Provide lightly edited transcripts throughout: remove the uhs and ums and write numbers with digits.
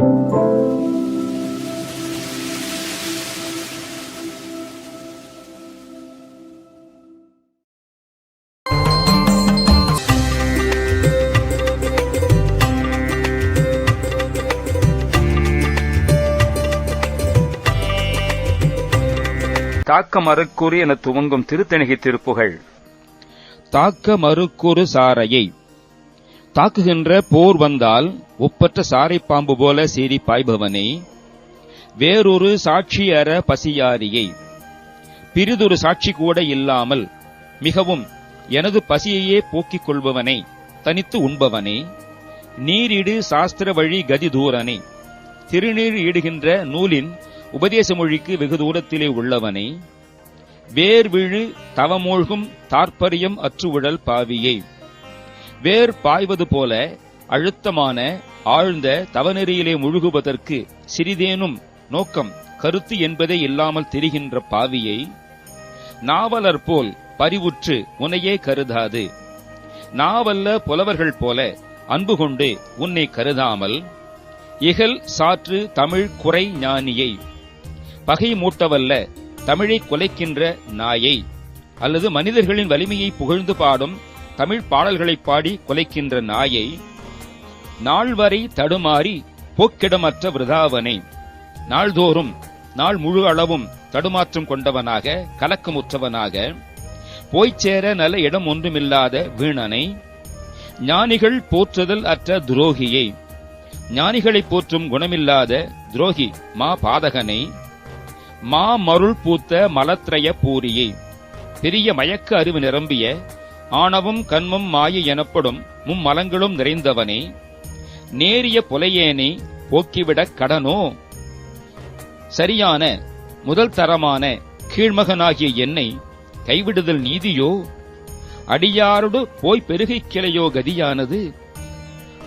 தாக்க மறுக்கூறு என துவங்கும் திருத்தணிகை திருப்புகழ். தாக்க மறுக்கூறு சாரையை தாக்குகின்ற போர் வந்தால் ஒப்பற்ற சாரை பாம்பு போல சீறி பாய்பவனே, வேறொரு சாட்சி அற பசியாரியை பிரிதொரு சாட்சி கூட இல்லாமல் மிகவும் எனது பசியையே போக்கிக் கொள்பவனை, தனித்து உண்பவனே, நீரிடு சாஸ்திர வழி கதி தூரனை, திருநீர் ஈடுகின்ற நூலின் உபதேச மொழிக்கு வெகு தூரத்திலே உள்ளவனே, வேர்விழு தவமூழ்கும் தாற்பரியம் அற்றுவிழல் பாவியை வேர் பாய்வது போல அழுத்தமான ஆழ்ந்த தவநெறியிலே முழுகுவதற்கு சிறிதேனும் நோக்கம் கருத்து என்பதே இல்லாமல் தெரிகின்ற பாவியை, நாவலர் போல் பரிவுற்று உன்னையே கருதாது, நாவல்ல புலவர்கள் போல அன்பு கொண்டு உன்னை கருதாமல், இகல் சாற்று தமிழ் குறை ஞானியை பகை மூட்டவல்ல தமிழை கொலைக்கின்ற நாயை, அல்லது மனிதர்களின் வலிமையை புகழ்ந்து பாடும் தமிழ் பாடல்களை பாடி கொலைக்கின்ற நாயை, நாள்வரை தடுமாறி போக்கிடமற்ற விருதாவனை, நாள்தோறும் நாள் முழு அளவும் தடுமாற்றம் கொண்டவனாக கலக்கமுற்றவனாக போய்ச்சேர நல்ல இடம் ஒன்றுமில்லாத வீணனை, ஞானிகள் போற்றுதல் அற்ற துரோகியை ஞானிகளை போற்றும் குணமில்லாத துரோகி மா பாதகனை, மா மருள் பூத்த மலத்ரய பூரியை பெரிய மயக்க அறிவு நிரம்பிய ஆணவம் கண்மம் மாயை எனப்படும் மும்மலங்களும் நிறைந்தவனே, நேரிய புலையேனை போக்கிவிடக் கடனோ, சரியான முதல் தரமான கீழ்மகனாகிய என்னை கைவிடுதல் நீதியோ, அடியாரோடு போய் பெருகைக் கிளையோ கதியானது,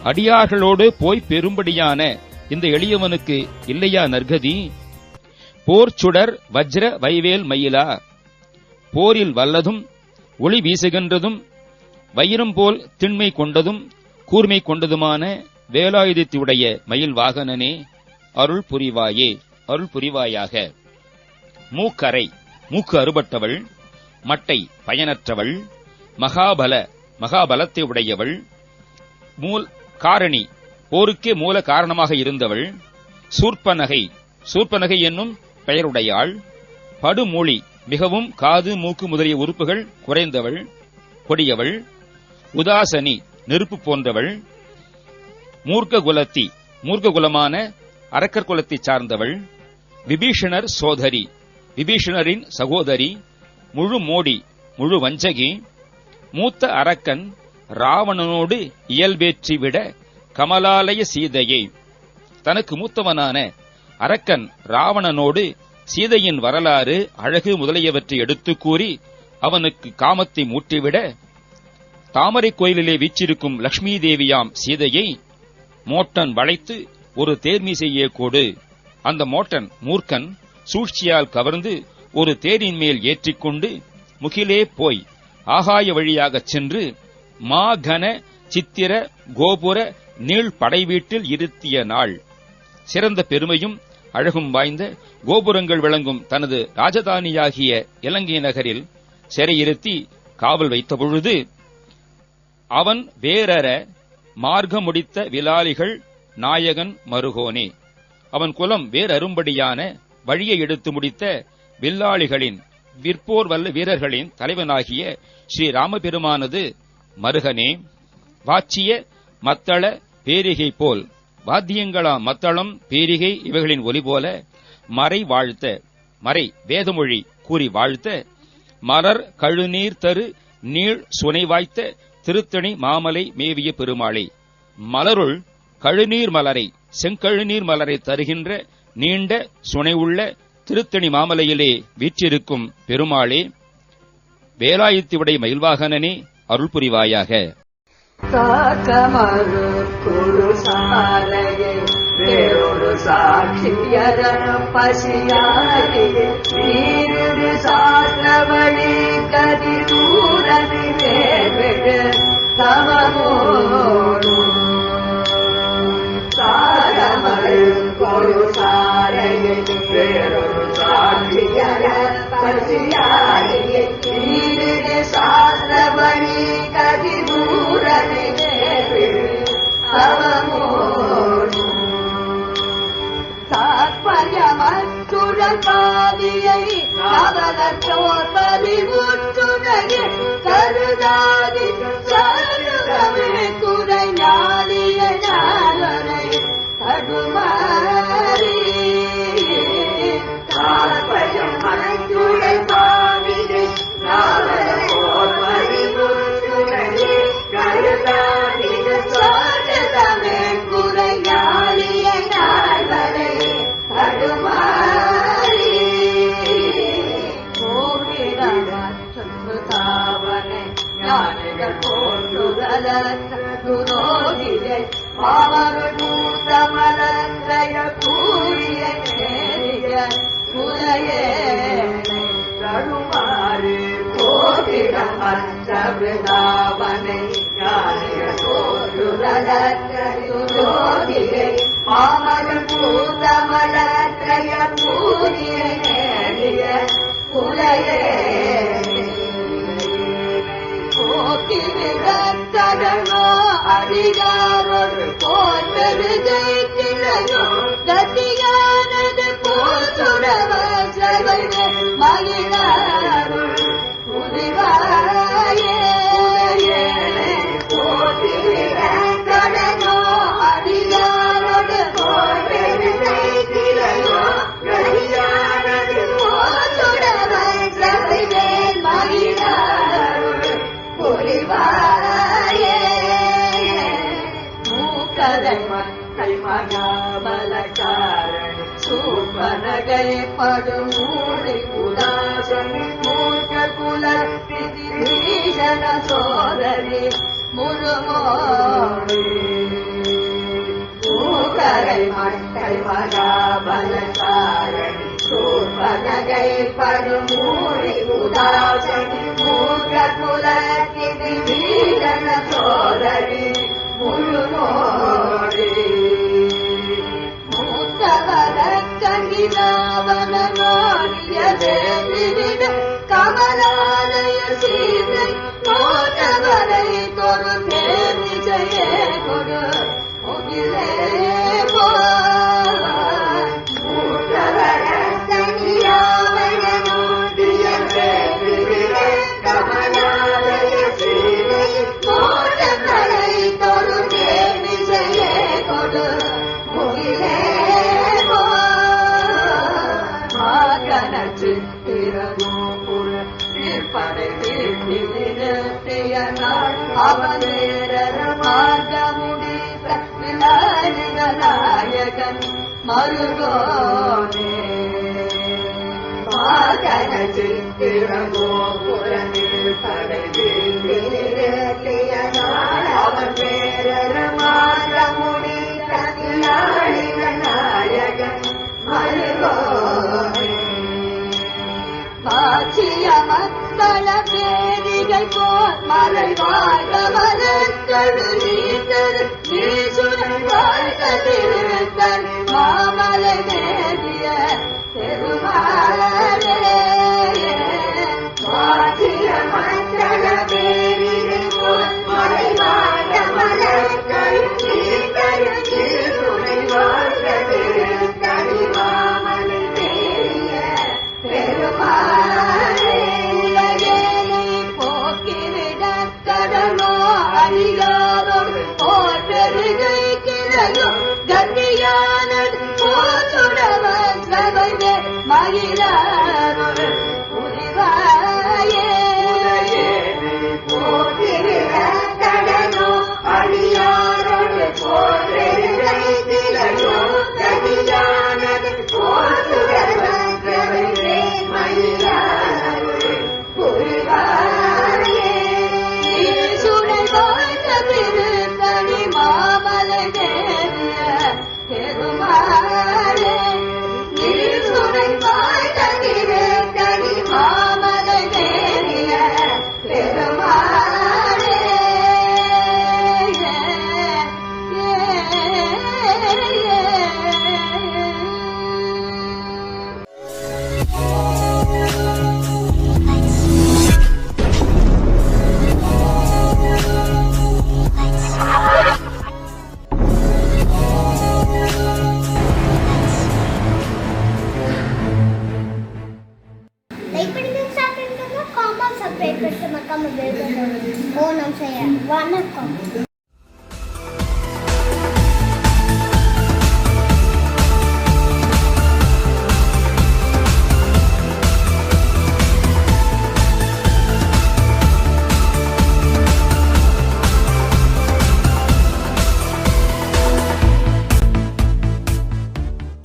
அடியார்களோடு போய் பெரும்படியான இந்த எளியவனுக்கு இல்லையா நற்கதி, போர் சுடர் வஜ்ர வைவேல் மயிலா போரில் வல்லதும் ஒளி வீசுகின்றதும் வைரம் போல் திண்மை கொண்டதும் கூர்மை கொண்டதுமான வேலாயுதத்துடைய மயில் வாகனனே, அருள் புரிவாயே, அருள் புரிவாயாக. மூக்கரை மூக்கு அறுபட்டவள், மட்டை பயனற்றவள், மகாபலத்தை உடையவள், காரணி போருக்கே மூல காரணமாக இருந்தவள், சூர்ப்பனகை என்னும் பெயருடையாள், படுமொழி மிகவும் காது மூக்கு முதலிய உறுப்புகள் குறைந்தவள், கொடியவள், உதாசனி நெருப்பு போன்றவள், மூர்க்ககுலமான அரக்கர் குலத்தைச் சார்ந்தவள், விபீஷணர் சோதரி விபீஷணரின் சகோதரி, முழு மோடி முழு வஞ்சகி, மூத்த அரக்கன் ராவணனோடு இயல்பேற்றிவிட கமலாலய சீதையை தனக்கு மூத்தவனான அரக்கன் ராவணனோடு சீதையின் வரலாறு அழகு முதலியவற்றை எடுத்துக் கூறி அவனுக்கு காமத்தை மூட்டிவிட, தாமரை கோயிலிலே வீற்றிருக்கும் லட்சுமி தேவியாம் சீதையை மோட்டன் வளைத்து ஒரு தேர்மீசையே கொடு, அந்த மோட்டன் மூர்க்கன் சூழ்ச்சியால் கவர்ந்து ஒரு தேரின் மேல் ஏற்றிக்கொண்டு முகிலே போய் ஆகாய வழியாகச் சென்று மாகன சித்திர கோபுர நீள் படை வீட்டில் இருத்திய நாள், சிறந்த பெருமையும் அழகும் வாய்ந்த கோபுரங்கள் விளங்கும் தனது ராஜதானியாகிய இலங்கை நகரில் சிறையிருத்தி காவல் வைத்த பொழுது, அவன் வேறற மார்க்க முடித்த விலாளிகள் நாயகன் மருகோனே, அவன் குலம் வேறறும்படியான வழியை எடுத்து முடித்த வில்லாளிகளின் விற்போர் வல்ல வீரர்களின் தலைவனாகிய ஸ்ரீராமபெருமானது மருகனே, வாச்சிய மத்தள பேரிகை போல் வாத்தியங்களாம் மத்தளம் பேரிகை இவைகளின் ஒலி போல மறை வேதமொழி கூறி வாழ்த்த, மலர் கழுநீர் தரு நீள் சுனை வாய்த்த திருத்தணி மாமலை மேவிய பெருமாளை, மலருள் கழுநீர் மலரை செங்கழுநீர் மலரை தருகின்ற நீண்ட சுனை உள்ள திருத்தணி மாமலையிலே வீற்றிருக்கும் பெருமாளே, வேலாயுத்தியுடைய மயில்வாகனனே, அருள் புரிவாயாக. தாக்கமறு குரு சாரையை வேறொரு சாட்சியர பசியாரி நீரு சாஸ்திரவழி கதி தூரவிலே விழு தவமோடு தாரமரு தவமோடும் தாற்பயமற்றுடன் பாதியை அவலற்றோர் பறிவுற்றுடைய கருதாதி சருகமே குறை ஞானிய ஞானரை தடுமாறி தாற்பயமற்றுடன் பாதியை அவலற்றோர் பறிவுற்றுடைய கருதாதி சருகமே குறை ஞானிய ஞானரை தடுமாறி தாவனை ஞானிகள் போன்றுதலோகியை மாமருள் மூத்தமலத்தைய கூறிய நேரிய குலையே தடுமாறு கோபிடம் அற்றவிதாவனை ஞானிகள் போன்றுதலோகியை மாமருள் மூத்தமலத்தைய கூறிய நேரிய குலையே போக்கிவிடத்தடனோ அடிகாரொரு போர் பெருகை கிளையோ கத்தியானது போச்சுடவ சபைவே மகிழாருள் புரிவாயே போக்கிவிடத்தடனோ அடிகாரொரு போர் பெருகை கிளையோ கத்தியானது போச்சுடவ சபைவே மகிழாருள் புரிவாயே மூக்கதை மக்கள் மகாபலக்காரணி சூப்பனகை படுமூடி உதாசன் மூக்க குல பீஷண சோதரி முழுமோடி மூக்கரை மக்கள் மகாபலக்காரணி சூப்பனகை படுமூடி உதாசன் மூக்க குல பீஷண சோதரி முழுமோடி மூத்தவர கங்கிலாவன நாடியதே கமலாலய சீதை மோட்டவரை தொரு தேர்விஜயே கொடு முகிலே மூத்தவர கங்கிலாவன நாடியதே கமலாலய சீதை மோட்டவரை தொரு தேர்விஜயே கொடு முகிலே சித்திரகோபுர நிற்படை வீட்டி நிறுத்திய நாள் அவனேரர மார்க்க முடித்த விநாயக நாயகன் மருகோனே மார்கன சித்திரகோபுர நிற்படை வீட்டி நிறுத்திய நாள் அவனேரர மார்க்க முடித்த விநாயக நாயகன் மருகோனே காட்சிய மக்கள பேரிகள் போர் மலை வாழ்க மலர்கடு நீத்தரு நீசுரை வாழ்க திருத்தன் மாமலை மேறிய பெருமாளே காட்சிய மக்கள பேரிகள் போர் மலை வாழ்க மலர்கடு நீத்தரு நீசுரை வாழ்க திருத்தன் மாமலை மேறிய பெருமாளே போக்கிவிட கடனோ அடிகாரம் போர் பெருகை கிளையோ கத்தியானது போச்சுடவ சபைவே மகிழாருள் புரிவாயே போக்கிவிட கடனோ அடியாரோடு போர் பெருகை கிளையோ கத்தியானது போச்சுடவ சபைவே மகிழாருள் புரிவாயே சுடை வாழ்ந்த திருத்தணி மாமலை தேவிய பெருமாளே சுடை வாழ்ந்த திருத்தணி மாமலை தேவிய பெருமாளே சப்ஸ்கிரைப் பண்ணிட்டு மறக்காம பெல் பட்டன் ஓ நம்ம செய்ய வணக்கம்.